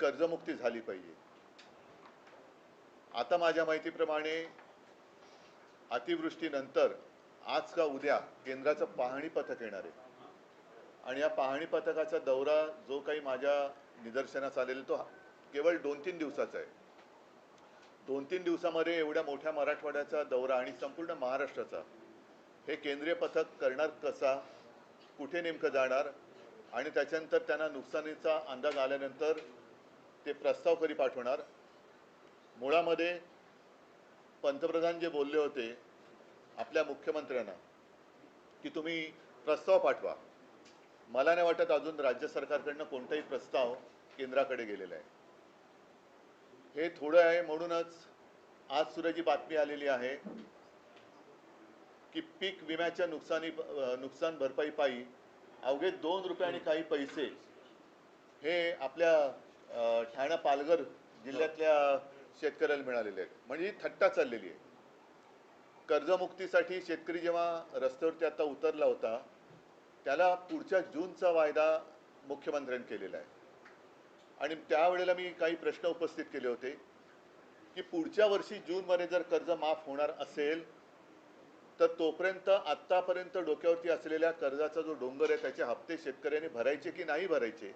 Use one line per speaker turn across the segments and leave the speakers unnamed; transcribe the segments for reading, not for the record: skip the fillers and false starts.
कर्जमुक्ती झाली पाहिजे। आता माझ्या माहितीप्रमाणे अतिवृष्टीनंतर आज का उद्या केंद्राचं पाहणी पथक येणार आहे आणि या पाहणी पथकाचा दौरा जो काही माझ्या निदर्शनास आलेला तो केवळ 2-3 दिवसाचा आहे। 2-3 दिवसामध्ये एवढ्या मोठ्या मराठवाड्याचा दौरा आणि संपूर्ण महाराष्ट्राचा हे केंद्रीय पथक करणार कसा, कुठे नेमकं जाणार आणि त्याच्यानंतर त्यांना नुकसानीचा अंदाज आल्यानंतर ते प्रस्ताव कधी पाठवणार। मुळामध्ये पंतप्रधान जे बोलले होते आपल्या मुख्यमंत्र्यांना की तुम्ही प्रस्ताव पाठवा, मला नाही वाटत अजून राज्य सरकारकडनं कोणताही प्रस्ताव केंद्राकडे गेलेला आहे। हे थोडं आहे म्हणूनच आज सुद्धा बातमी आलेली आहे की पीक विम्याच्या नुकसान भरपाई पायी अवघे 2 रुपये आणि काही पैसे हे आपल्या ठाणे पालघर जिल्ह्यातल्या शेतकऱ्याला मिळालेले आहेत। म्हणजे थट्टा चाललेली आहे। कर्जमुक्तीसाठी शेतकरी जेव्हा रस्त्यावरती आता उतरला होता त्याला पुढच्या जूनचा वायदा मुख्यमंत्र्यांनी केलेला आहे आणि त्यावेळेला मी काही प्रश्न उपस्थित केले होते की पुढच्या वर्षी जूनमध्ये जर कर्ज माफ होणार असेल तर तोपर्यंत आत्तापर्यंत डोक्यावरती असलेल्या कर्जाचा जो डोंगर आहे त्याचे हप्ते शेतकऱ्यांनी भरायचे की नाही भरायचे।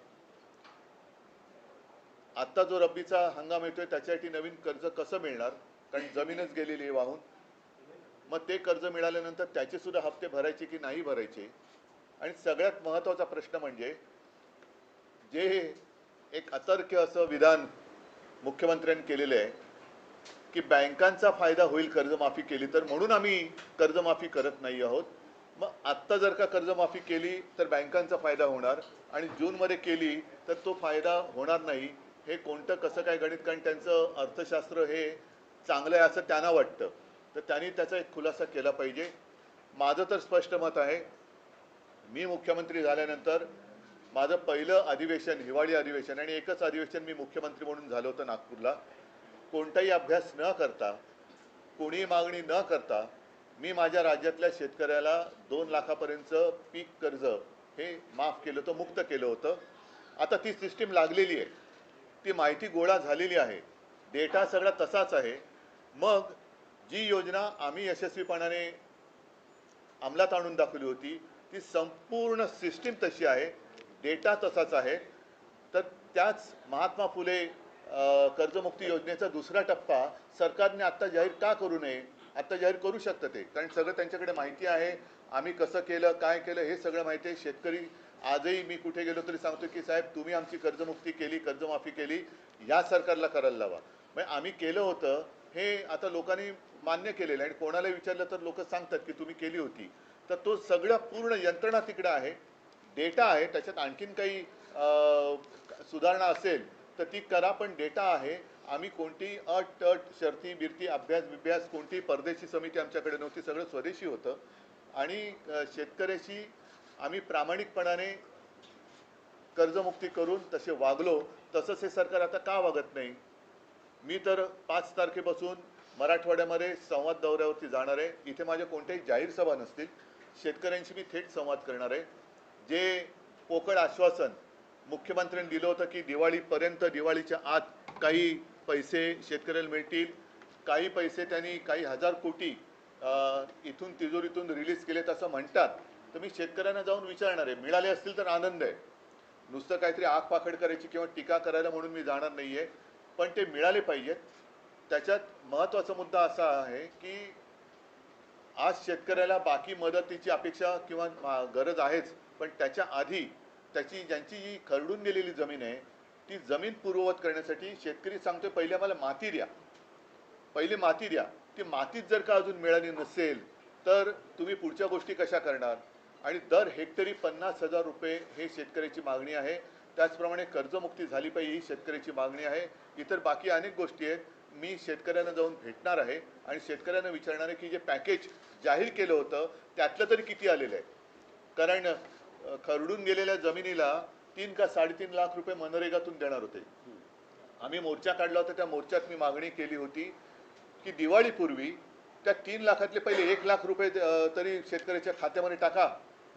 आत्ता जो रब्बीचा हंगाम येतोय त्याच्यासाठी नवीन कर्ज कसं मिळणार, कारण जमीनच गेलेली आहे वाहून। मग ते कर्ज मिळाल्यानंतर त्याचे सुद्धा हप्ते भरायचे की नाही भरायचे। आणि सगळ्यात महत्त्वाचा प्रश्न म्हणजे जे एक अतर्क्य असं विधान मुख्यमंत्र्यांनी केलेलं आहे की बँकांचा फायदा होईल कर्जमाफी केली तर, म्हणून आम्ही कर्जमाफी करत नाही आहोत। मग आत्ता जर का कर्जमाफी केली तर बँकांचा फायदा होणार आणि जूनमध्ये केली तर तो फायदा होणार नाही। हे कोणतं कसं काय गणित, कारण त्यांचं अर्थशास्त्र हे चांगलं आहे असं त्यांना वाटतं, तर त्यांनी त्याचा एक खुलासा केला पाहिजे। माझं तर स्पष्ट मत आहे, मी मुख्यमंत्री झाल्यानंतर माझं पहिलं अधिवेशन हिवाळी अधिवेशन आणि एकच अधिवेशन मी मुख्यमंत्री म्हणून झालं होतं नागपूरला। कोणताही अभ्यास न करता, कोणी मागणी न करता मी माझ्या राज्यातल्या शेतकऱ्याला 2 लाखापर्यंतचं पीक कर्ज हे माफ केलं होतं, मुक्त केलं होतं। आता ती सिस्टीम लागलेली आहे, ती माहिती गोळा झालेली आहे, डेटा सगळा तसाच आहे। मग जी योजना आम्ही यशस्वीपणाने अंमलात आणून दाखवली होती ती संपूर्ण सिस्टीम तशी आहे, डेटा तसाच आहे। तर त्याच महात्मा फुले कर्जमुक्ती योजनेचा दुसरा टप्पा सरकारने आत्ता जाहीर का करू नये? आत्ता जाहीर करू शकतं ते, कारण सगळं त्यांच्याकडे माहिती आहे, आम्ही कसं केलं काय केलं हे सगळं माहिती आहे। शेतकरी आजही मी कुठे गेलो तरी सांगतो की साहेब तुम्ही आमची कर्जमुक्ती केली, कर्जमाफी केली, या सरकारला करायला लावा। मग आम्ही केलं होतं हे आता लोकांनी मान्य केलेलं आहे आणि कोणाला विचारलं तर लोक सांगतात की तुम्ही केली होती। तर तो सगळं पूर्ण यंत्रणा तिकडे आहे, डेटा आहे, त्याच्यात आणखीन काही सुधारणा असेल तर ती करा, पण डेटा आहे। आम्ही कोणती अट शर्ती बिरती अभ्यास कोणती परदेशी समिती आमच्याकडे नव्हती, सगळं स्वदेशी होतं आणि शेतकऱ्याशी आम्ही प्रामाणिकपणाने कर्जमुक्ती करून तसे वागलो। तसंच हे सरकार आता का वागत नाही? मी तर 5 तारखेपासून मराठवाड्यामध्ये संवाद दौऱ्यावरती जाणार आहे। इथे माझ्या कोणत्याही जाहीर सभा नसतील, शेतकऱ्यांशी मी थेट संवाद करणार आहे। जे पोकळ आश्वासन मुख्यमंत्र्यांनी दिलं होतं की दिवाळीपर्यंत, दिवाळीच्या आत काही पैसे शेतकऱ्याला मिळतील, काही पैसे त्यांनी काही हजार कोटी इथून तिजोरीतून रिलीज केलेत असं म्हणतात, तर मी शेतकऱ्यांना जाऊन विचारणार आहे। मिळाले असतील तर आनंद आहे, नुसतं काहीतरी आग पाखड करायची किंवा टीका करायला म्हणून मी जाणार नाही आहे, पण ते मिळाले पाहिजेत। त्याच्यात महत्त्वाचा मुद्दा असा आहे की आज शेतकऱ्याला बाकी मदतीची अपेक्षा किंवा गरज आहेच, पण त्याच्या आधी ज्यांची जी खरडून गेलेली जमीन आहे ती जमीन पूर्ववत करण्यासाठी शेतकरी सांगतोय पहिले मला माती द्या, पहिले माती द्या। ती मातीच जर का अजून मिळाली नसेल तर तुम्ही पुढच्या गोष्टी कशा करणार? आणि दर हेक्टरी 50,000 रुपये हे शेतकऱ्याची मागणी आहे। त्याचप्रमाणे कर्जमुक्ती झाली पाहिजे ही शेतकऱ्याची मागणी आहे। इतर बाकी अनेक गोष्टी आहेत। मी शेतकऱ्यांना जाऊन भेटणार आहे आणि शेतकऱ्यांना विचारणार आहे की जे पॅकेज जाहीर केलं होतं त्यातलं तरी किती आलेलं आहे, कारण खरडून गेलेल्या जमिनीला 3 का 3.5 लाख रुपये मनरेगातून देणार होते। आम्ही मोर्चा काढला होता, त्या मोर्चात मी मागणी केली होती की दिवाळीपूर्वी त्या 3 लाखातले पहिले 1 लाख रुपये तरी शेतकऱ्याच्या खात्यामध्ये टाका,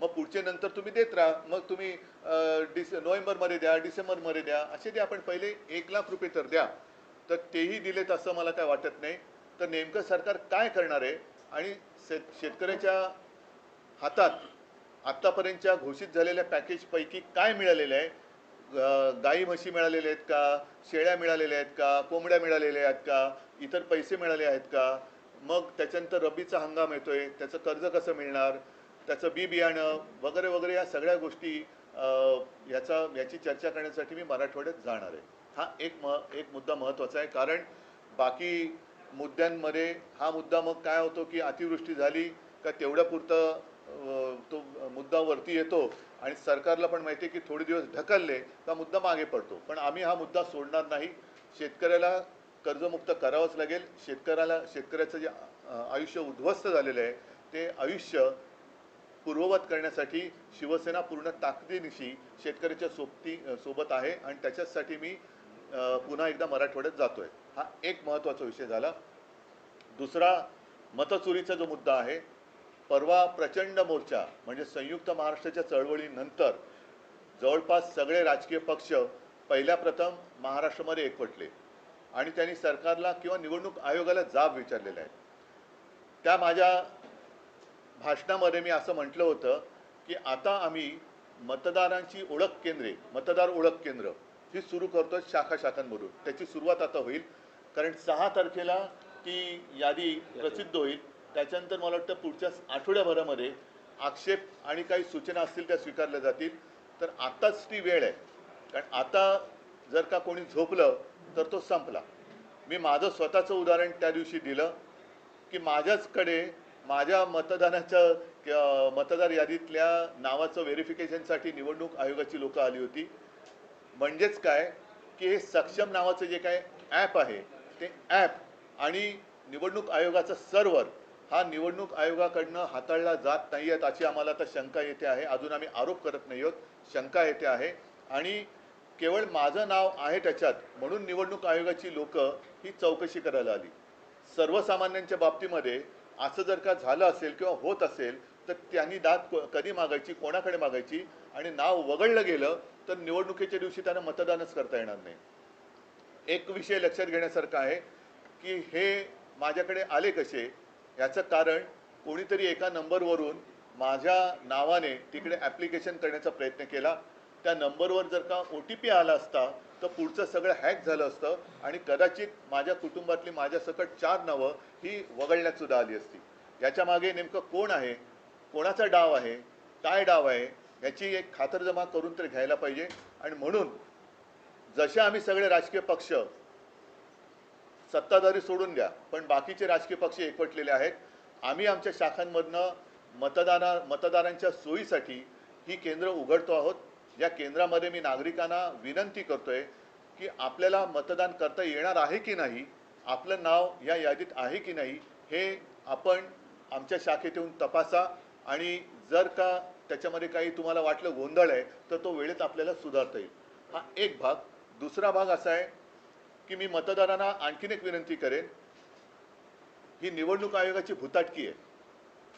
मग पुढचे नंतर तुम्ही देत राहा, मग तुम्ही नोव्हेंबरमध्ये द्या, डिसेंबरमध्ये द्या, असे द्या, पण पहिले 1,00,000 रुपये तर द्या. तर तेही दिलेत असं मला काय वाटत नाही. तर नेमकं सरकार काय करणार आहे आणि शेतकऱ्याच्या हातात आत्तापर्यंतच्या घोषित झालेल्या पॅकेजपैकी काय मिळालेलं आहे? गाई म्हशी मिळालेल्या आहेत का, शेळ्या मिळालेल्या आहेत का, कोंबड्या मिळालेल्या आहेत का, इतर पैसे मिळाले आहेत का, मग त्याच्यानंतर रब्बीचा हंगाम येतोय, त्याचं कर्ज कसं मिळणार, त्याचं बी बियाणं वगैरे वगैरे, या सगळ्या गोष्टी याची चर्चा करण्यासाठी मी मराठवाड्यात जाणार आहे. हा एक मुद्दा महत्त्वाचा आहे, कारण बाकी मुद्द्यांमध्ये हा मुद्दा मग काय होतो की अतिवृष्टी झाली का तेवढ्यापुरतं तो मुद्दा वरती येतो आणि सरकारला पण माहिती आहे की थोडे दिवस ढकलले का मुद्दा मागे पडतो. पण आम्ही हा मुद्दा सोडणार नाही. शेतकऱ्याला कर्जमुक्त करावंच लागेल. शेतकऱ्याचं जे आयुष्य उद्ध्वस्त झालेलं आहे ते आयुष्य पूर्ववत करण्यासाठी शिवसेना पूर्ण ताकदीनिशी शेतकऱ्याच्या सोबत आहे आणि त्याच्यासाठी मी पुन्हा एकदा मराठवाड्यात जातोय. हा एक महत्त्वाचा विषय झाला. दुसरा, मतचोरीचा जो मुद्दा आहे, परवा प्रचंड मोर्चा म्हणजे संयुक्त महाराष्ट्राच्या चळवळीनंतर जवळपास सगळे राजकीय पक्ष पहिल्या प्रथम महाराष्ट्रामध्ये एकवटले आणि त्यांनी सरकारला किंवा निवडणूक आयोगाला जाब विचारलेला आहे. त्या माझ्या भाषणामध्ये मी असं म्हटलं होतं की आता आम्ही मतदारांची ओळख केंद्रे, मतदार ओळख केंद्र ही सुरू करतो शाखांमधून. त्याची सुरुवात आता होईल, कारण 6 तारखेला ती यादी प्रसिद्ध होईल. त्याच्यानंतर मला वाटतं पुढच्या आठवड्याभरामध्ये आक्षेप आणि काही सूचना असतील त्या स्वीकारल्या जातील. तर आत्ताच ती वेळ आहे, कारण आता जर का कोणी झोपलं तर तो संपला. मी माझं स्वतःचं उदाहरण त्या दिवशी दिलं की माझ्याचकडे माझ्या मतदार यादीतल्या नावाचं व्हेरिफिकेशनसाठी निवडणूक आयोगाची लोकं आली होती. म्हणजेच काय की हे सक्षम नावाचं जे काय ॲप आहे ते ॲप आणि निवडणूक आयोगाचा सर्व्हर हा निवडणूक आयोगाकडनं हाताळला जात नाही आहेत अशी आम्हाला आता शंका येते आहे. अजून आम्ही आरोप करत नाही आहोत, शंका येते आहे. आणि केवळ माझं नाव आहे त्याच्यात म्हणून निवडणूक आयोगाची लोकं ही चौकशी करायला आली. सर्वसामान्यांच्या बाबतीमध्ये असं जर का झालं असेल किंवा होत असेल तर त्यांनी दाद कधी मागायची, कोणाकडे मागायची, आणि नाव वगळलं गेलं तर निवडणुकीच्या दिवशी त्यांना मतदानच करता येणार नाही. एक विषय लक्षात घेण्यासारखा आहे की हे माझ्याकडे आले कसे, याचं कारण कोणीतरी एका नंबरवरून माझ्या नावाने तिकडे ॲप्लिकेशन करण्याचा प्रयत्न केला. त्या नंबरवर जर का OTP आला असता तर पुढचं सगळं हॅक झालं असतं आणि कदाचित माझ्या कुटुंबातली माझ्यासकट 4 नावं ही वगळण्यात सुद्धा आली असती. याच्या मागे नेमकं कोण आहे, कोणाचा डाव आहे, काय डाव आहे, याची एक खातरजमा करून तर घ्यायला पाहिजे. आणि म्हणून जसे आम्ही सगळे राजकीय पक्ष, सत्ताधारी सोडून द्या, पण बाकीचे राजकीय पक्ष एकवटलेले आहेत, आम्ही आमच्या शाखांमधनं मतदारांच्या सोयीसाठी ही केंद्र उघडतो आहोत. या केंद्रामध्ये मी नागरिकांना विनंती करतोय की आपल्याला मतदान करता येणार आहे की नाही, आपलं नाव या यादीत आहे की नाही, हे आपण आमच्या शाखेत येऊन तपासा. आणि जर का त्याच्यामध्ये काही तुम्हाला वाटलं गोंधळ आहे तर तो वेळेत आपल्याला सुधारता येईल. हा एक भाग. दुसरा भाग असा आहे की मी मतदारांना आणखीन एक विनंती करेन, ही निवडणूक आयोगाची भुताटकी आहे.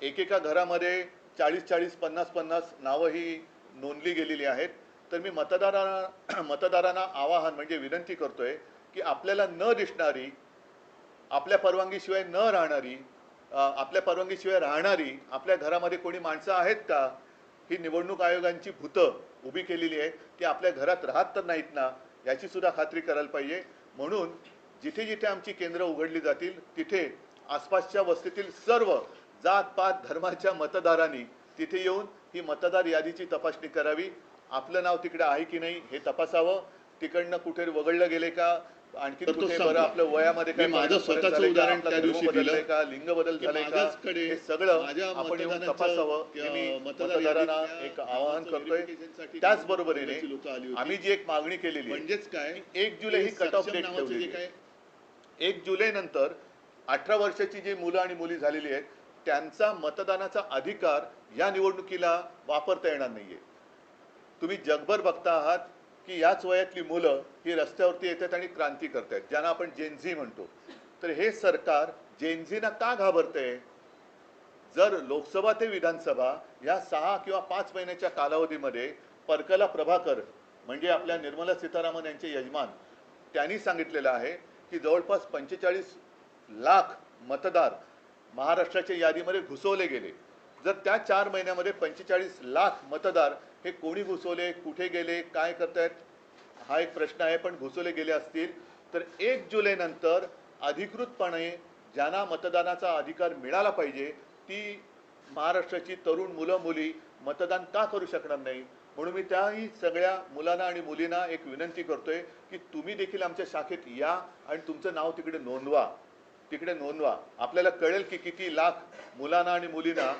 एकेका घरामध्ये 40-40, 50-50 नावं ही नोंदली गेलेली आहेत. तर मी मतदारांना आवाहन म्हणजे विनंती करतोय की आपल्याला न दिसणारी, आपल्या परवानगीशिवाय न राहणारी, आपल्या परवानगीशिवाय राहणारी आपल्या घरामध्ये कोणी माणसं आहेत का, ही निवडणूक आयोगांची भूतं उभी केलेली आहेत, ती आपल्या घरात राहत तर नाहीत ना, याची सुद्धा खात्री करायला पाहिजे. म्हणून जिथे जिथे आमची केंद्र उघडली जातील तिथे आसपासच्या वस्तीतील सर्व जात पात धर्माच्या मतदारांनी तिथे येऊन ही मतदार यादीची तपासणी करावी. आपलं नाव तिकडे आहे की नाही हे तपासावं. तिकडनं कुठे वगळलं गेले का, आणखी कुठे बरं आपलं वयामध्ये काय माझं स्वतःचं उदाहरण त्या दिवशी दिलं का, लिंग बदल झाले का, हे सगळं आपण येऊन तपासावं हे मी मतदारांना एक आवाहन करतोय. त्याचबरोबरीने आम्ही जी एक मागणी केलेली म्हणजेच काय 1 जुलै ही कट ऑफ डेट ठेवली आहे. 1 जुलै नंतर 18 वर्षाची जी मुलं आणि मुली झालेली आहेत त्यांचा मतदानाचा अधिकार या निवडणुकीला वापरता येणार नाहीये. तुम्ही जगभर बघता आहात की याच वयातली मुलं ही रस्त्यावरती येतात आणि क्रांती करतात, ज्यांना आपण जेनझी म्हणतो. तर हे सरकार जेनझीना का घाबरतंय? जर लोकसभा ते विधानसभा या 6 किंवा 5 महिन्याच्या कालावधीमध्ये परकला प्रभाकर म्हणजे आपल्या निर्मला सीतारामन यांचे यजमान त्यांनी सांगितलेलं आहे की जवळपास 45 लाख मतदार महाराष्ट्राच्या यादीमध्ये घुसवले गेले. जर त्या 4 महिन्यामध्ये 45 लाख मतदार हे कोणी घुसवले, कुठे गेले, काय करतायत हा एक प्रश्न आहे. पण घुसवले गेले असतील तर 1 जुलैनंतर अधिकृतपणे ज्यांना मतदानाचा अधिकार मिळाला पाहिजे ती महाराष्ट्राची तरुण मुलं मुली मतदान का करू शकणार नाही. म्हणून मी त्याही सगळ्या मुलांना आणि मुलींना एक विनंती करतोय की तुम्ही देखील आमच्या शाखेत या आणि तुमचं नाव तिकडे नोंदवा. आपल्याला कळेल की किती लाख मुलांना आणि मुलींना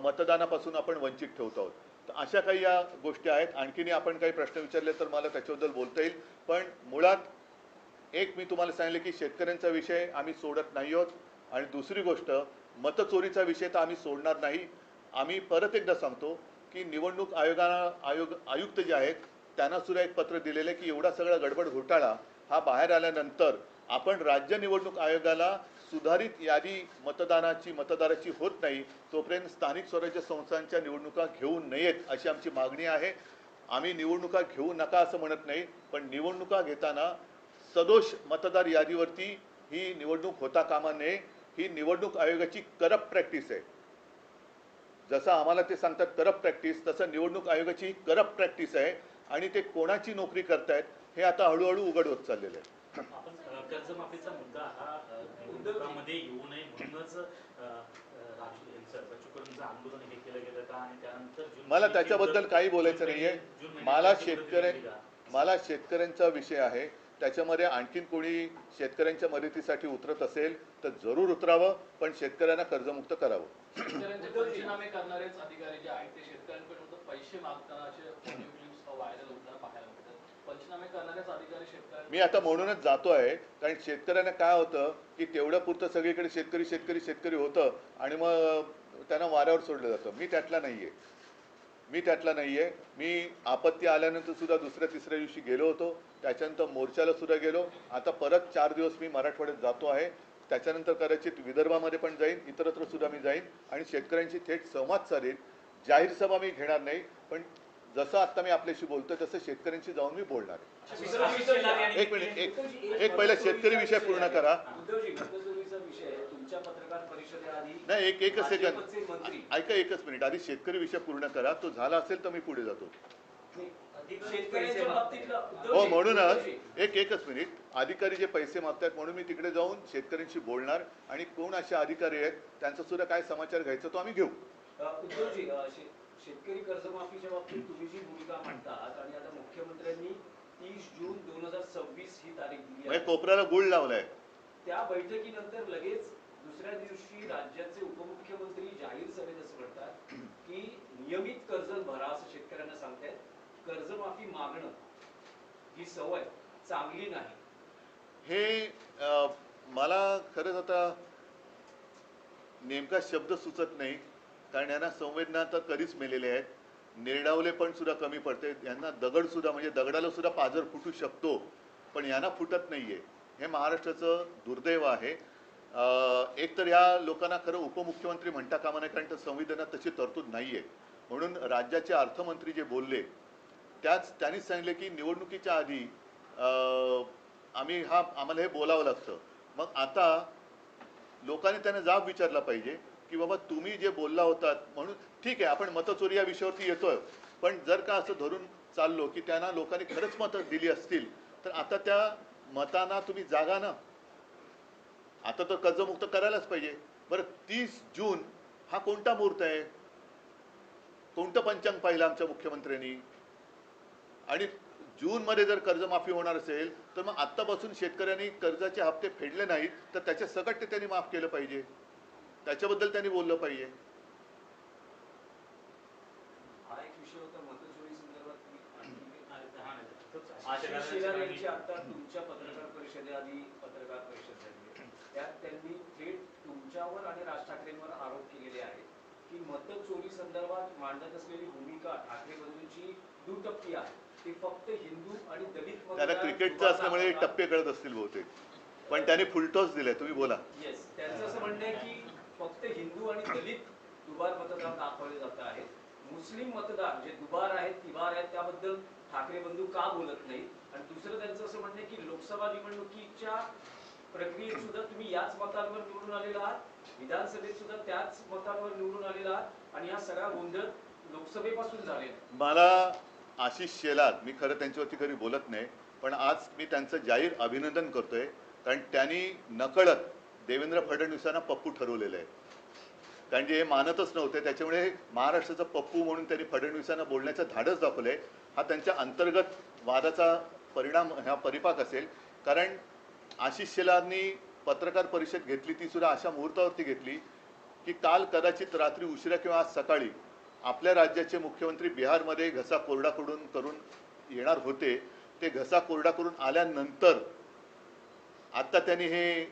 मतदानापासून आपण वंचित ठेवतो आहोत. तर अशा काही या गोष्टी आहेत. आणखीन आपण काही प्रश्न विचारले तर मला त्याच्याबद्दल बोलता येईल. पण मुळात एक मी तुम्हाला सांगितले की शेतकऱ्यांचा विषय आम्ही सोडत नाही आहोत आणि दुसरी गोष्ट मतचोरीचा विषय तर आम्ही सोडणार नाही. आम्ही परत एकदा सांगतो की निवडणूक आयुक्त जे आहेत त्यांना सुद्धा एक पत्र दिलेलं आहे की एवढा सगळा गडबड घोटाळा हा बाहेर आल्यानंतर आपण राज्य निवडणूक आयोगाला सुधारित यादी मतदाराची होत नाही तोपर्यंत स्थानिक स्वराज्य संस्थांच्या निवडणुका घेऊ नयेत अशी आमची मागणी आहे. आम्ही निवडणुका घेऊ नका असं म्हणत नाही, पण निवडणुका घेताना सदोष मतदार यादीवरती ही निवडणूक होता कामा नये. ही निवडणूक आयोगाची करप्ट प्रॅक्टिस आहे. जसं आम्हाला ते सांगतात करप्ट प्रॅक्टिस, तसं निवडणूक आयोगाची ही करप्ट प्रॅक्टिस आहे आणि ते कोणाची नोकरी करतायत हे आता हळूहळू उघड होत चाललेलं आहे.
कर्जमाफीचा मुद्दा हा निवडणुकांमध्ये येऊ नये म्हणूनच आंदोलन हे केलं गेलं का आणि त्यानंतर
मला त्याच्याबद्दल काही बोलायचं नाहीये. मला शेतकऱ्यांचा विषय आहे. त्याच्यामध्ये आणखीन कोणी शेतकऱ्यांच्या मदतीसाठी उतरत असेल तर जरूर उतरावं, पण शेतकऱ्यांना कर्जमुक्त करावं.
पंचनामे करणारेच अधिकारी जे आहेत ते शेतकऱ्यांकडून पैसे मागताना असे ऑडिओ क्लिप्स व्हायरल होताना पाहायला मिळतात. पंचनामे करणारेच अधिकारी शेतकऱ्यांना
मी आता म्हणूनच जातो आहे कारण शेतकऱ्यांना काय होतं की तेवढं पुरतं सगळीकडे शेतकरी होतं आणि मग त्यांना वाऱ्यावर सोडलं जातं. मी त्यातला नाहीये. मी आपत्ती आल्यानंतर सुद्धा दुसऱ्या तिसऱ्या दिवशी गेलो होतो. त्याच्यानंतर मोर्चाला सुद्धा गेलो. आता परत 4 दिवस मी मराठवाड्यात जातो आहे. त्याच्यानंतर कदाचित विदर्भामध्ये पण जाईन, इतरत्र सुद्धा मी जाईन आणि शेतकऱ्यांशी थेट संवाद साधेन. जाहीर सभा मी घेणार नाही, पण जसं आता मी आपल्याशी बोलतोय तसं शेतकऱ्यांशी जाऊन मी बोलणार आहे. एक मिनिट, एक पहिला शेतकरी विषय पूर्ण करा. नाही, एकच सेकंद ऐका, एकच मिनिट. आधी शेतकरी विषय पूर्ण करा. तो झाला असेल तर मी पुढे जातो. हो, म्हणूनच एकच मिनिट. अधिकारी जे पैसे मागतात म्हणून मी तिकडे जाऊन शेतकऱ्यांशी बोलणार आणि कोण असे अधिकारी आहेत त्यांचा सुद्धा काय समाचार घ्यायचा तो आम्ही घेऊ.
उद्धवजी, शेतकरी कर्जमाफीच्या बाबतीत तुम्ही जी भूमिका मांडतात आणि आता मुख्यमंत्र्यांनी 30 जून 2026 ही तारीख दिली आहे.
कोपऱ्याला गुळ लावलाय.
त्या बैठकीनंतर लगेच दुसऱ्या दिवशी राज्याचे उपमुख्यमंत्री जाहीर सभेत असं म्हणतात की नियमित कर्ज भरा असं शेतकऱ्यांना सांगतायत. कर्जमाफी मागणं ही सवय चांगली नाही.
हे मला खरंच आता नेमका शब्द सुचत नाही कारण यांना संवेदना तर कधीच मेलेले आहेत. निर्डावले पण सुद्धा कमी पडते. यांना दगड सुद्धा म्हणजे दगडाला सुद्धा पाझर फुटू शकतो पण यांना फुटत नाहीये. हे महाराष्ट्राचं दुर्दैव आहे. एक तर या लोकांना खरं उपमुख्यमंत्री म्हणता कामा नये कारण संविधानात तशी तरतूद नाहीये. म्हणून राज्याचे अर्थमंत्री जे बोलले त्यांनीच सांगितले की निवडणुकीच्या आधी आम्हाला हे बोलावं लागतं. मग आता लोकांनी त्यांना जाब विचारला पाहिजे की बाबा तुम्ही जे बोलला होतात म्हणून ठीक आहे आपण मतचोरी या विषयावरती येतोय, पण जर का असं धरून चाललो की त्यांना लोकांनी खरंच मतं दिली असतील तर आता त्या मतांना तुम्ही जागा ना. आता तर कर्जमुक्त करायलाच पाहिजे. बरं, 30 जून हा कोणता मुहूर्त आहे? कोणतं पंचांग पाहिलं आमच्या मुख्यमंत्र्यांनी? आणि जूनमध्ये जर कर्जमाफी होणार असेल तर मग आत्तापासून शेतकऱ्यांनी कर्जाचे हप्ते फेडले नाहीत तर त्याचे सकट त्यांनी माफ केलं पाहिजे. त्याच्याबद्दल त्यांनी बोललं पाहिजे.
हा एक विषय होता मतचोरी संदर्भात. आशिष शेलार यांची आता तुमच्या पत्रकार परिषदेआधी पत्रकार परिषद झाली. त्यात त्यांनी थेट तुमच्यावर आणि राज ठाकरेंवर आरोप केलेले आहेत की मतचोरी संदर्भात मांडत असलेली भूमिका ठाकरे बंधूंची दुटप्पी आहे. ती फक्त हिंदू आणि दलित
त्याला क्रिकेटचं असल्यामुळे टप्पे कळत असतील बहुतेक, पण त्याने फुलटॉस दिले. तुम्ही बोला.
येस, त्यांचं असं म्हणणं आहे की फक्त हिंदू आणि दलित दुबार मतदार दाखवले जात आहेत. मुस्लिम मतदार जे दुबार आहेत तिबार आहेत त्याबद्दल ठाकरे बंधू का बोलत नाही? आणि दुसरं त्यांचं असं म्हणणं आहे की लोकसभा निवडणुकीच्या प्रक्रियेत सुद्धा तुम्ही याच मतांवर निवडून आलेला आहात, विधानसभेत सुद्धा त्याच मतांवर निवडून आलेला आहात आणि हा सगळा गोंधळ लोकसभेपासून झालेला.
मला आशिष शेलार, मी खरं त्यांच्यावरती कधी बोलत नाही, पण आज मी त्यांचं जाहीर अभिनंदन करतोय, कारण त्यांनी नकळत देवेंद्र फडणवीसांना पप्पू ठरवलेलं आहे. कारण जे हे मानतच नव्हते, त्याच्यामुळे महाराष्ट्राचा पप्पू म्हणून त्यांनी फडणवीसांना बोलण्याचं धाडस दाखवलंय. हा त्यांच्या अंतर्गत वादाचा परिणाम, हा परिपाक असेल. कारण आशिष शेलारनी पत्रकार परिषद घेतली, ती सुद्धा अशा मुहूर्तावरती घेतली की काल कदाचित रात्री उशिरा किंवा आज सकाळी आपल्या राज्याचे मुख्यमंत्री बिहारमध्ये घसा कोरडा करून येणार होते. ते घसा कोरडा करून आल्यानंतर आता त्यांनी हे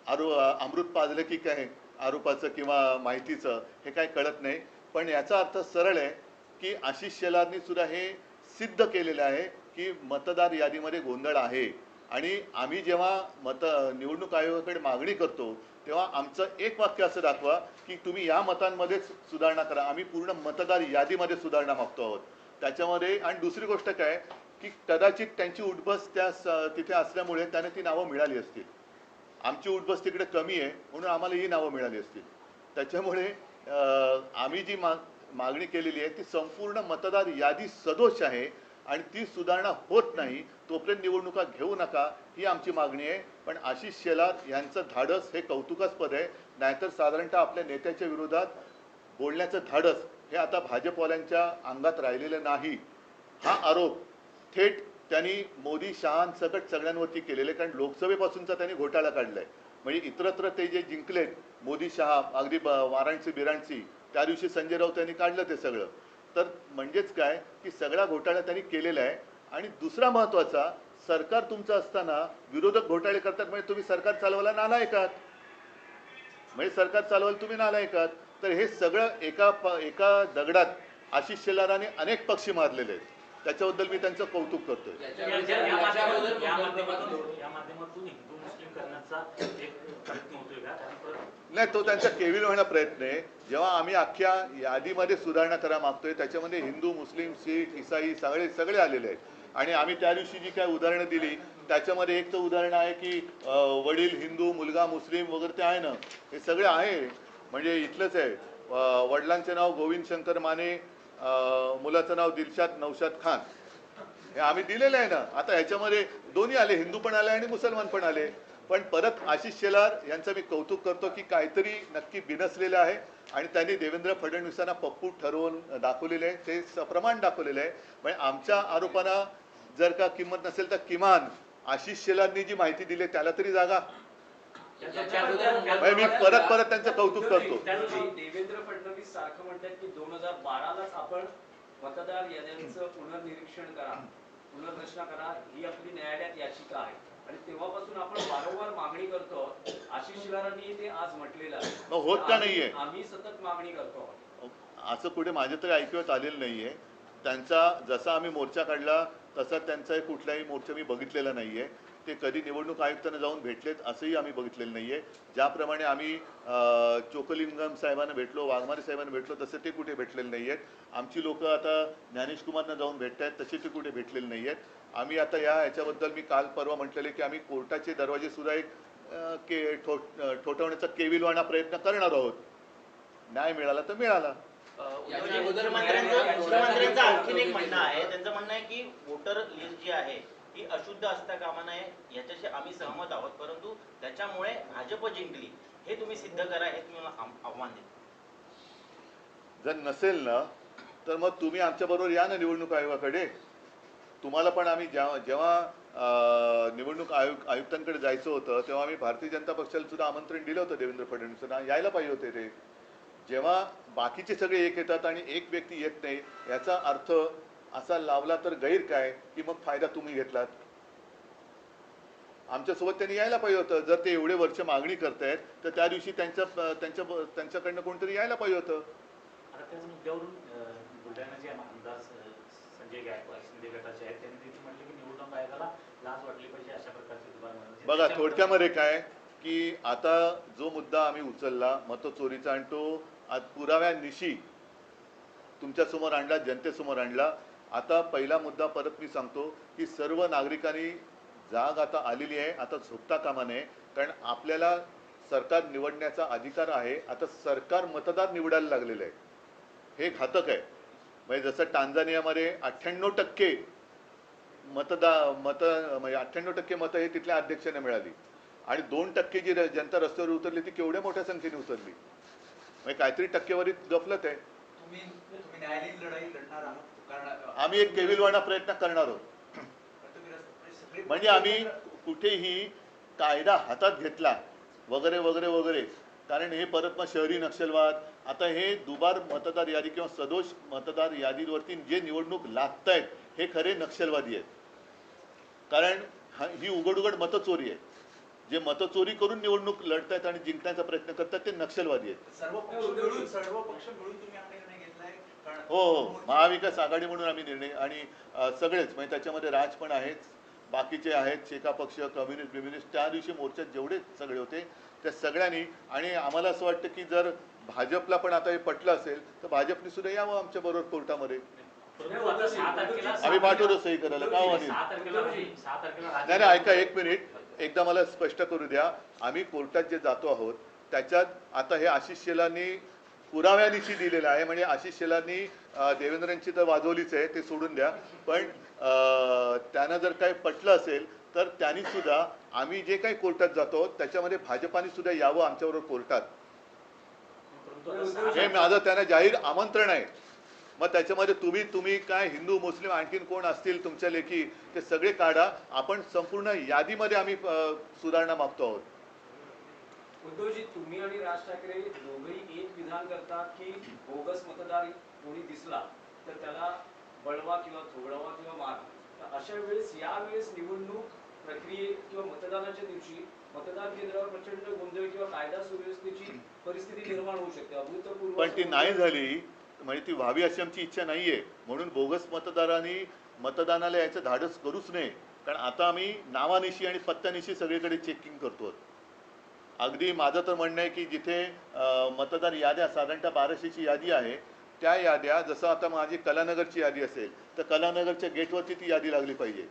अमृत पाजलं की काय आरोपाचं किंवा माहितीचं, हे काय कळत नाही. पण याचा अर्थ सरळ आहे की आशिष शेलारनी सुद्धा हे सिद्ध केलेलं आहे की मतदार यादीमध्ये गोंधळ आहे. आणि आम्ही जेव्हा निवडणूक आयोगाकडे मागणी करतो तेव्हा आमचं एक वाक्य असं दाखवा की तुम्ही या मतांमध्येच सुधारणा करा. आम्ही पूर्ण मतदार यादीमध्ये सुधारणा मागतो आहोत त्याच्यामध्ये. आणि दुसरी गोष्ट काय की कदाचित त्यांची उठबस तिथे असल्यामुळे त्यांना ती नावं मिळाली असतील. आमची उठबस तिकडे कमी आहे म्हणून आम्हाला ही नावं मिळाली असतील. त्याच्यामुळे आम्ही जी मागणी केलेली आहे ती संपूर्ण मतदार यादी सदोष आहे आणि ती सुधारणा होत नाही तोपर्यंत निवडणुका घेऊ नका, ही आमची मागणी आहे. पण आशिष शेलार यांचं धाडस हे कौतुकास्पद आहे. नाहीतर साधारणतः आपल्या नेत्याच्या विरोधात बोलण्याचं धाडस हे आता भाजपवाल्यांच्या अंगात राहिलेलं नाही. हा आरोप थेट त्यांनी मोदी शहांसकट सगळ्यांवरती केलेले, कारण लोकसभेपासूनचा त्यांनी घोटाळा काढलाय. म्हणजे इतरत्र ते जे जिंकलेत मोदी शहा, अगदी वाराणसी बिराणसी, त्या दिवशी संजय राऊत यांनी काढलं ते सगळं. तर म्हणजेच काय की सगळा घोटाळा त्यांनी केलेला आहे. आणि दुसरा महत्त्वाचा, सरकार तुमचं असताना विरोधक घोटाळे करतात म्हणजे तुम्ही सरकार चालवायला नालायकात, म्हणजे सरकार चालवायला तुम्ही नालायकात. तर हे सगळं एका दगडात आशिष शेलाराने अनेक पक्षी मारलेले आहेत. त्याच्याबद्दल मी त्यांचं कौतुक करतोय.
या माध्यमातून हिंदू मुस्लिम करण्याचा एक प्रयत्न होतोय का?
नाही, तो त्यांचा केविलवाणा प्रयत्न आहे. जेव्हा आम्ही अख्ख्या यादीमध्ये सुधारणा करा मागतोय त्याच्यामध्ये हिंदू, मुस्लिम, शीख, ईसाई सगळे आलेले आहेत. आणि आम्ही त्या दिवशी जी काय उदाहरणं दिली त्याच्यामध्ये एक तर उदाहरण आहे की वडील हिंदू, मुलगा मुस्लिम वगैरे ते आहे ना, हे सगळे आहे. म्हणजे इथलंच आहे, वडिलांचे नाव गोविंद शंकर माने, मुलाचं नाव दिलशाद नौशाद खान, हे आम्ही दिलेलं आहे ना. आता ह्याच्यामध्ये दोन्ही आले, हिंदू पण आले आणि मुसलमान पण आले. पण परत आशिष शेलार यांचं मी कौतुक करतो की काहीतरी नक्की बिनसलेलं आहे आणि त्यांनी देवेंद्र फडणवीसांना पप्पू ठरवून दाखवलेलं आहे, ते सप्रमाण दाखवलेलं आहे. म्हणजे आमच्या आरोपांना जर का किंमत नसेल तर किमान आशिष शेलारनी जी माहिती दिली त्याला तरी जागा. मी परत त्यांचं कौतुक करतो.
देवेंद्र फडणवीस सारखं म्हणतात की 2012लाच आपण मतदार याद्यांचं पुनर्निरीक्षण करा, पुनर्रचना करा, ही आपली न्यायालयात याचिका आहे. आणि तेव्हापासून आपण वारंवार मागणी करतो. आशिष शेलारांनी ते आज म्हटलेलं आहे,
होत का नाहीये,
आम्ही सतत मागणी करतो.
असं कुठे माझ्या तरी ऐकण्यात आलेलं नाहीये. त्यांचा जसा आम्ही मोर्चा काढला तसा त्यांचा कुठलाही मोर्चा मी बघितलेला नाहीये. ते कधी निवडणूक आयुक्तांना जाऊन भेटलेत असंही आम्ही बघितलेलं नाहीये. ज्याप्रमाणे आम्ही चोकलिंगम साहेबांना भेटलो, वाघमारे साहेबांना भेटलो, तसे ते कुठे भेटलेले नाहीयेत. आमची लोक आता ज्ञानेश कुमारना जाऊन भेटत आहेत, तसे ते कुठे भेटलेले नाहीयेत. आम्ही आता ह्याच्याबद्दल मी काल परवा म्हटलेले की आम्ही कोर्टाचे दरवाजे सुद्धा एक ठोठवण्याचा केविलवाणा प्रयत्न करणार आहोत. न्याय मिळाला तर मिळाला.
मुख्यमंत्र्यांचं आणखीन एक म्हणणं आहे, त्यांचं म्हणणं आहे की वोटर लिस्ट जी आहे ही अशुद्ध असता कामा नये, याच्याशी आम्ही सहमत आहोत, परंतु त्याच्यामुळे भाजप जिंकली हे तुम्ही सिद्ध करा, हे तुम्ही आव्हान देता.
जर नसेल ना तर मग तुम्ही आमच्याबरोबर या ना निवडणूक आयोगाकडे. तुम्हाला पण आम्ही जेव्हा निवडणूक आयुक्तांकडे जायचं होतं तेव्हा आम्ही भारतीय जनता पक्षाला सुद्धा आमंत्रण दिलं होतं. देवेंद्र फडणवीसांना यायला पाहिजे होते ते. जेव्हा बाकीचे सगळे एक येतात आणि एक व्यक्ती येत नाही, याचा अर्थ असा लावला तर गैर काय की मग फायदा तुम्ही घेतलात. आमच्यासोबत त्यांनी यायला पाहिजे होतं. जर ते एवढे वर्ष मागणी करतायत तर त्या दिवशी त्यांच्याकडनं कोणतरी यायला पाहिजे होतं.
आता त्याच मुद्द्यावरून बुलढाण्याचे आमदार संजय गायकवाड शिंदे गटाचे आहेत, त्यांनी तिथे म्हटलं की निवडणूक आयोगाला लाज वाटली पाहिजे अशा प्रकारचे दुबार.
बघा थोडक्यामध्ये काय की आता जो मुद्दा आम्ही उचलला मतचोरीचा आणि तो आज पुराव्यानिशी तुमच्यासमोर आणला, जनतेसमोर आणला. आता पहिला मुद्दा परत मी सांगतो की सर्व नागरिकांनी जाग आता आलेली आहे, आता झोपता कामा नये. कारण आपल्याला सरकार निवडण्याचा अधिकार आहे. आता सरकार मतदार निवडायला लागलेलं आहे, हे घातक आहे. म्हणजे जसं टांझानियामध्ये 98% म्हणजे 98% मतं हे तिथल्या अध्यक्षांना मिळाली आणि 2% जी जनता रस्त्यावर उतरली ती केवढ्या मोठ्या संख्येने उतरली. म्हणजे काहीतरी टक्केवारीत गफलत आहे.
तुम्ही न्यायालयीन लढाई लढणार आहात कारण
आम्ही एक केविलवाणा प्रयत्न करणार आहोत. म्हणजे आम्ही कुठेही कायदा हातात घेतला वगैरे वगैरे वगैरे, कारण हे परत मग शहरी नक्षलवाद, आता हे दुबार मतदार यादी किंवा सदोष मतदार यादीवरती जे निवडणूक लादतायत हे खरे नक्षलवादी आहेत. कारण ही उघड उघड मतचोरी आहे. जे मतचोरी करून निवडणूक लढतायत आणि जिंकण्याचा प्रयत्न करतात ते नक्षलवादी आहेत.
सर्व पक्ष मिळून तुम्ही हा निर्णय घेतलाय कारण
हो, महाविकास आघाडी म्हणून आम्ही निर्णय आणि सगळेच म्हणजे त्याच्यामध्ये राज पण आहेत, बाकीचे आहेत, शेका पक्ष, कम्युनिस्ट त्या दिवशी मोर्चात जेवढे सगळे होते त्या सगळ्यांनी. आणि आम्हाला असं वाटतं की जर भाजपला पण आता हे पटलं असेल तर भाजपने सुद्धा यावं आमच्या बरोबर कोर्टामध्ये.
परंतु आता 6 तारखेला
आम्ही पाठवतो सही करायला, का हो अनिल?
6 तारखेला
नाही नाही, ऐका एक मिनिट, एकदा मला स्पष्ट करू द्या. आम्ही कोर्टात जे जातो आहोत त्याच्यात आता हे आशिष शेलारनी पुराव्यानिशी दिलेलं आहे. म्हणजे आशिष शेलारनी देवेंद्रांची तर वाजवलीच आहे, ते सोडून द्या. पण त्यांना जर काही पटलं असेल तर त्यांनी सुद्धा आम्ही जे काही कोर्टात जातो त्याच्यामध्ये भाजपाने सुद्धा यावं आमच्याबरोबर कोर्टात. हे माझं त्यांना जाहीर आमंत्रण आहे. मग त्याच्यामध्ये तुम्ही काय हिंदू मुस्लिम आणखीन कोण असतील तुमच्या लेखी ते सगळे काढा. आपण संपूर्ण यादीमध्ये आम्ही सुधारणा मागतो आहोत.
उद्धवजी, तुम्ही आणि राज ठाकरे दोघेही एक विधान करता की बोगस मतदार कोणी दिसला तर त्याला बळवा किंवा थोडवा किंवा मार. तर अशा वेळेस यावेळेस निवडणूक प्रक्रियेत किंवा मतदानाच्या दिवशी मतदान केंद्रावर प्रचंड गोंधळ किंवा कायदा सुव्यवस्थेची परिस्थिती निर्माण होऊ शकते. अभूतपूर्व
पण ती नाही झाली, म्हणजे ती व्हावी अशी आमची इच्छा नाहीये. म्हणून बोगस मतदारांनी मतदानाला याचं धाडस करूच नये. कारण आता आम्ही नावानिशी आणि पत्त्यानिशी सगळीकडे चेकिंग करतो. अगदी माझं तर म्हणणं आहे की जिथे मतदार याद्या साधारणतः 1200ची यादी आहे त्या याद्या, जसं आता माझी कलानगरची यादी असेल तर कलानगरच्या गेटवरती ती यादी लागली पाहिजे.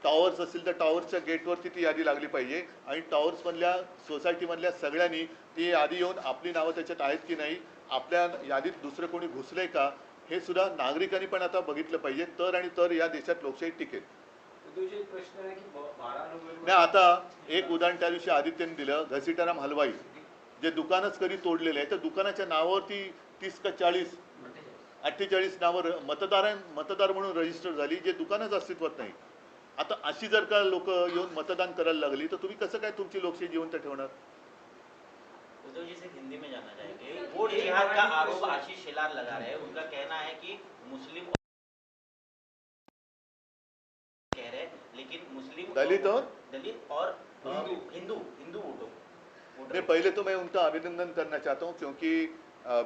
टॉवर्स असेल तर टॉवर्सच्या गेटवरती ती यादी लागली पाहिजे. आणि टॉवर्समधल्या सोसायटीमधल्या सगळ्यांनी ती यादी येऊन आपली नावं त्याच्यात आहेत की नाही, आपल्या यादीत दुसरं कोणी घुसलंय का, हे सुद्धा नागरिकांनी पण आता बघितलं पाहिजे. तर आणि तर या देशात लोकशाही टिकेल.
प्रश्न आहे की 12 नोव्हेंबर
नाही, आता एक उदाहरण त्या दिवशी आदित्यने दिलं, घसीटाराम हलवाई जे दुकानच कधी तोडलेलं आहे, तर दुकानाच्या नावावरती 30 का 48 नावं मतदार म्हणून रजिस्टर झाली, जे दुकानच अस्तित्वात नाही. आता अशी जर का लोक येऊन मतदान करायला लागली तर तुम्ही कसं काय तुमची लोकशाही जिवंत ठेवणार?
उद्धव जी से हिंदी में जानना चाहेंगे। वोट जिहाद का आरोप आशीष शेलार लगा रहे हैं। उनका कहना है कि मुस्लिम कह रहे हैं, लेकिन मुस्लिम
दलित और
हिंदू वोटों
नहीं, पहले तो मैं उनका अभिनंदन करना चाहता हूँ क्योंकि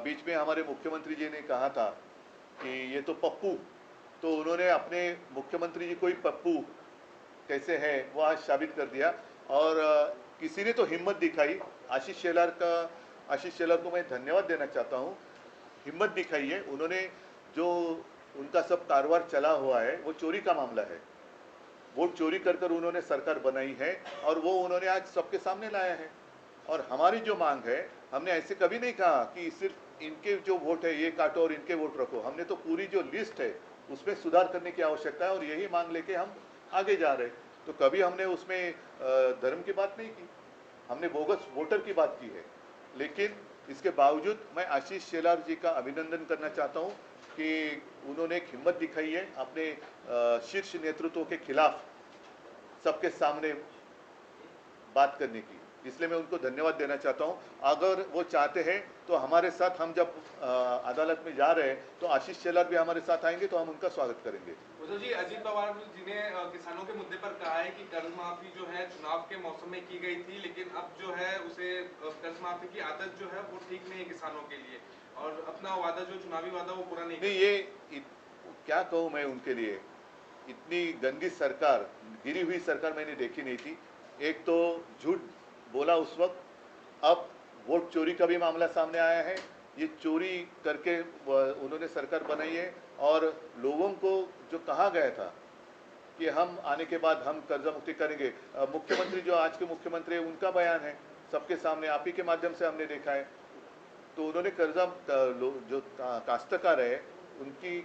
बीच में हमारे मुख्यमंत्री जी ने कहा था कि ये तो पप्पू, तो उन्होंने अपने मुख्यमंत्री जी को ही पप्पू कैसे है वो आज साबित कर दिया. और किसी ने तो हिम्मत दिखाई. आशीष शेलार को मैं धन्यवाद देना चाहता हूँ. हिम्मत दिखाई है उन्होंने. जो उनका सब कारोबार चला हुआ है वो चोरी का मामला है. वोट चोरी कर कर उन्होंने सरकार बनाई है और वो उन्होंने आज सबके सामने लाया है. और हमारी जो मांग है, हमने ऐसे कभी नहीं कहा कि सिर्फ इनके जो वोट है ये काटो और इनके वोट रखो. हमने तो पूरी जो लिस्ट है उसमें सुधार करने की आवश्यकता है और यही मांग लेके हम आगे जा रहे. तो कभी हमने उसमें धर्म की बात नहीं की, हमने बोगस वोटर की बात की है. लेकिन इसके बावजूद मैं आशीष शेलार जी का अभिनंदन करना चाहता हूँ कि उन्होंने एक हिम्मत दिखाई है अपने शीर्ष नेतृत्व के खिलाफ सबके सामने बात करने की. इसलिए मैं उनको धन्यवाद देना चाहता हूँ. अगर वो चाहते हैं तो हमारे साथ, हम जब अदालत में जा रहे हैं तो आशीष शेलार भी हमारे साथ आएंगे तो हम उनका स्वागत करेंगे.
उद्धव जी, अजीत पवार जी ने किसानों के मुद्दे पर कहा है कि कर्ज माफी जो है चुनाव के मौसम में की गई थी, लेकिन अब जो है उसे कर्ज माफी की आदत जो है वो ठीक नहीं है किसानों के लिए, और अपना वादा जो चुनावी वादा वो पूरा नहीं.
ये क्या कहूँ मैं उनके लिए. इतनी गंदी सरकार, गिरी हुई सरकार मैंने देखी नहीं थी. एक तो झूठ बोला उस वक्त। अब वोट चोरी का भी मामला सामने आया है। ये चोरी करके उन्होंने सरकार बनाई है, और लोगों को जो कहा गया था कि हम आने के बाद हम कर्जा मुक्ति करेंगे, मुख्यमंत्री जो आज के मुख्यमंत्री है उनका बयान है, सबके सामने आप ही के माध्यम से हमने देखा है। तो उन्होंने कर्जा जो काश्तकार है उनकी